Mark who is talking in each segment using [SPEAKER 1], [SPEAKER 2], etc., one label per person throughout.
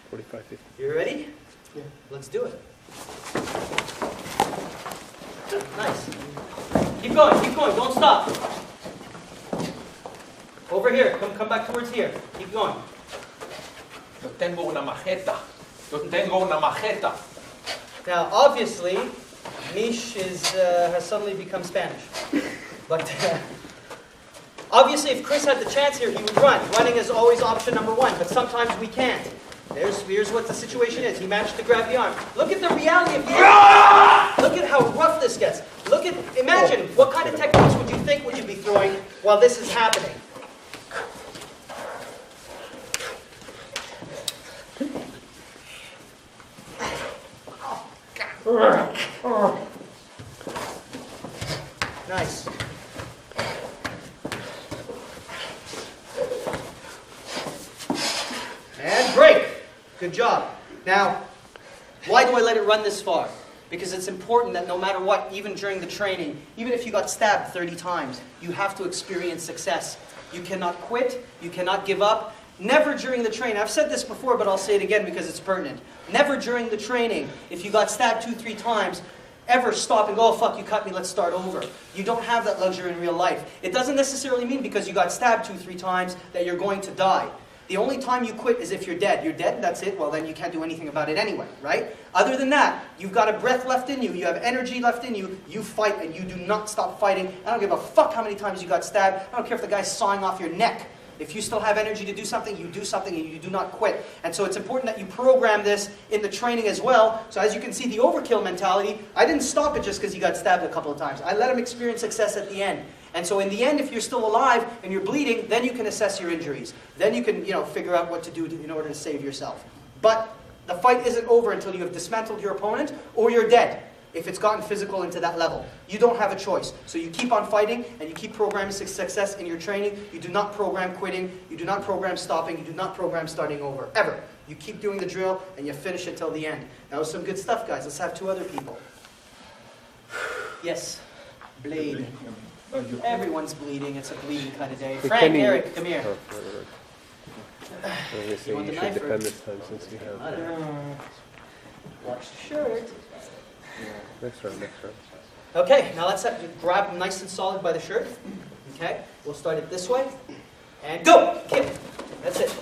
[SPEAKER 1] 45, 50.
[SPEAKER 2] You ready?
[SPEAKER 3] Yeah.
[SPEAKER 2] Let's do it. Nice. Keep going, don't stop. Over here, come back towards here. Keep going.
[SPEAKER 4] Yo tengo una majeta. Yo tengo una majeta.
[SPEAKER 2] Now, obviously, Mish has suddenly become Spanish. But obviously, if Chris had the chance here, he would run. Running is always option number one, but sometimes we can't. Here's what the situation is. He managed to grab the arm. Look at the reality of the Look at how rough this gets. Imagine, what kind of techniques would you think would you be throwing while this is happening? Nice. And break. Good job. Now, why do I let it run this far? Because it's important that no matter what, even during the training, even if you got stabbed 30 times, you have to experience success. You cannot quit. You cannot give up. Never during the training. I've said this before, but I'll say it again because it's pertinent. Never during the training, if you got stabbed 2, 3 times, ever stop and go, oh fuck, you cut me, let's start over. You don't have that luxury in real life. It doesn't necessarily mean because you got stabbed 2, 3 times that you're going to die. The only time you quit is if you're dead. You're dead, that's it, well then you can't do anything about it anyway, right? Other than that, you've got a breath left in you, you have energy left in you, you fight and you do not stop fighting. I don't give a fuck how many times you got stabbed. I don't care if the guy's sawing off your neck. If you still have energy to do something, you do something and you do not quit. And so it's important that you program this in the training as well. So as you can see, the overkill mentality, I didn't stop it just because he got stabbed a couple of times. I let him experience success at the end. And so in the end, if you're still alive and you're bleeding, then you can assess your injuries. Then you can, figure out what to do in order to save yourself. But the fight isn't over until you have dismantled your opponent or you're dead. If it's gotten physical into that level. You don't have a choice. So you keep on fighting and you keep programming success in your training. You do not program quitting. You do not program stopping. You do not program starting over. Ever. You keep doing the drill and you finish it till the end. That was some good stuff, guys. Let's have 2 other people. Yes. Blade. Everyone's bleeding. It's a bleeding kind of day. Frank, Eric, come here.
[SPEAKER 1] You want the knife? Defend this time since we have.
[SPEAKER 2] Watch the shirt.
[SPEAKER 1] Next round.
[SPEAKER 2] Okay, now let's grab him nice and solid by the shirt. Okay, we'll start it this way. And go! Kick. That's it.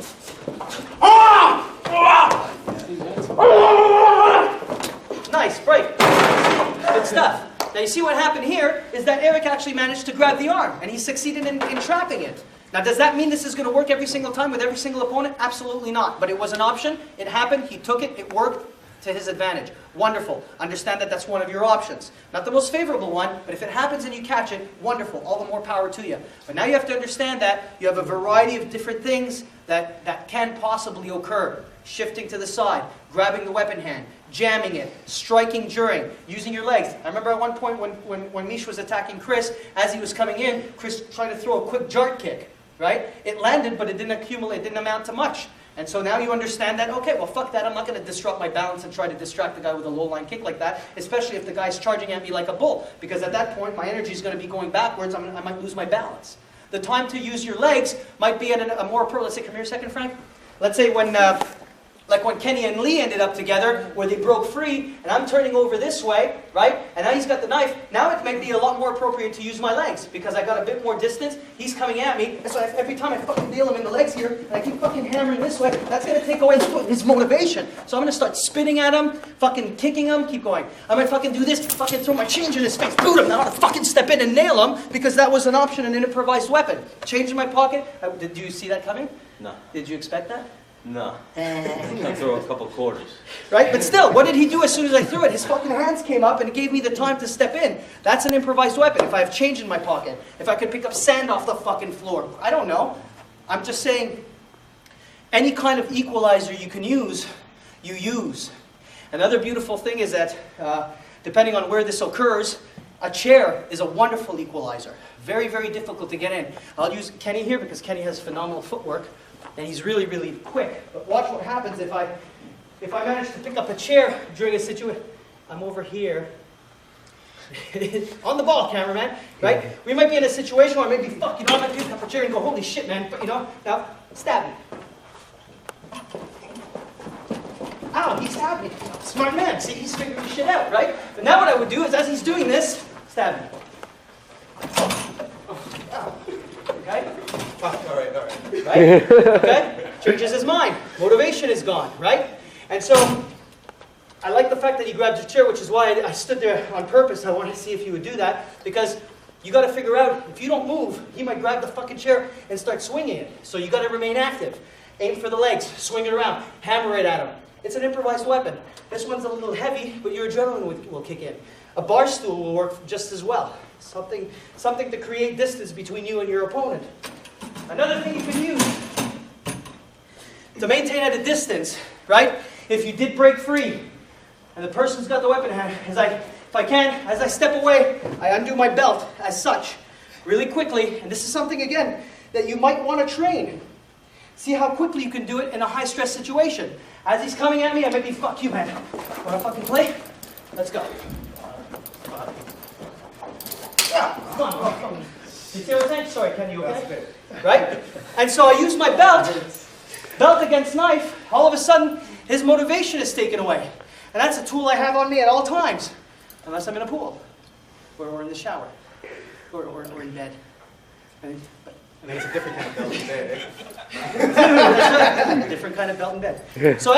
[SPEAKER 2] Nice, break. Good stuff. Now you see what happened here is that Eric actually managed to grab the arm, and he succeeded in trapping it. Now does that mean this is going to work every single time with every single opponent? Absolutely not. But it was an option. It happened. He took it. It worked. To his advantage. Wonderful. Understand that that's one of your options. Not the most favorable one, but if it happens and you catch it, wonderful. All the more power to you. But now you have to understand that you have a variety of different things that can possibly occur. Shifting to the side, grabbing the weapon hand, jamming it, striking during, using your legs. I remember at one point when Mish was attacking Chris, as he was coming in, Chris tried to throw a quick jart kick. Right? It landed, but it didn't accumulate, it didn't amount to much. And so now you understand that, okay, well, fuck that. I'm not going to disrupt my balance and try to distract the guy with a low-line kick like that, especially if the guy's charging at me like a bull. Because at that point, my energy is going to be going backwards. I might lose my balance. The time to use your legs might be at a more appropriate. Let's say, come here a second, Frank. Let's say when Kenny and Lee ended up together, where they broke free, and I'm turning over this way, right? And now he's got the knife. Now it might be a lot more appropriate to use my legs, because I got a bit more distance. He's coming at me, and so every time I fucking nail him in the legs here, and I keep fucking hammering this way, that's going to take away his motivation. So I'm going to start spitting at him, fucking kicking him, keep going. I might fucking do this, fucking throw my change in his face, boot him. Now I'm going to fucking step in and nail him, because that was an option, an improvised weapon. Change in my pocket. Did you see that coming?
[SPEAKER 5] No.
[SPEAKER 2] Did you expect that?
[SPEAKER 5] No. I throw a couple quarters.
[SPEAKER 2] Right? But still, what did he do as soon as I threw it? His fucking hands came up and it gave me the time to step in. That's an improvised weapon. If I have change in my pocket. If I could pick up sand off the fucking floor. I don't know. I'm just saying, any kind of equalizer you can use, you use. Another beautiful thing is that, depending on where this occurs, a chair is a wonderful equalizer. Very, very difficult to get in. I'll use Kenny here because Kenny has phenomenal footwork. And he's really, really quick. But watch what happens if I manage to pick up a chair during a situation. I'm over here. On the ball, cameraman. Right? Yeah. We might be in a situation where maybe, fuck, I might pick up a chair and go, holy shit, man. But, now, stab me. Ow, he stabbed me. Smart man. See, he's figuring shit out, right? But now what I would do is, as he's doing this, stab me. Ow. Okay?
[SPEAKER 4] All right.
[SPEAKER 2] Right? Okay? Changes his mind. Motivation is gone, right? And so, I like the fact that he grabbed your chair, which is why I stood there on purpose. I wanted to see if he would do that, because you got to figure out, if you don't move, he might grab the fucking chair and start swinging it. So you got to remain active. Aim for the legs, swing it around, hammer it at him. It's an improvised weapon. This one's a little heavy, but your adrenaline will kick in. A bar stool will work just as well. Something to create distance between you and your opponent. Another thing you can use to maintain at a distance, right? If you did break free, and the person's got the weapon in hand, if I can, as I step away, I undo my belt as such, really quickly. And this is something, again, that you might want to train. See how quickly you can do it in a high-stress situation. As he's coming at me, I might be, fuck you, man. Want to fucking play? Let's go. Come on. You see what I'm saying? Sorry, Ken, you okay? Right? And so I use my belt against knife. All of a sudden, his motivation is taken away. And that's a tool I have on me at all times. Unless I'm in a pool. Or in the shower. Or in bed. And it's a different kind of belt in bed. Different kind of belt in bed. So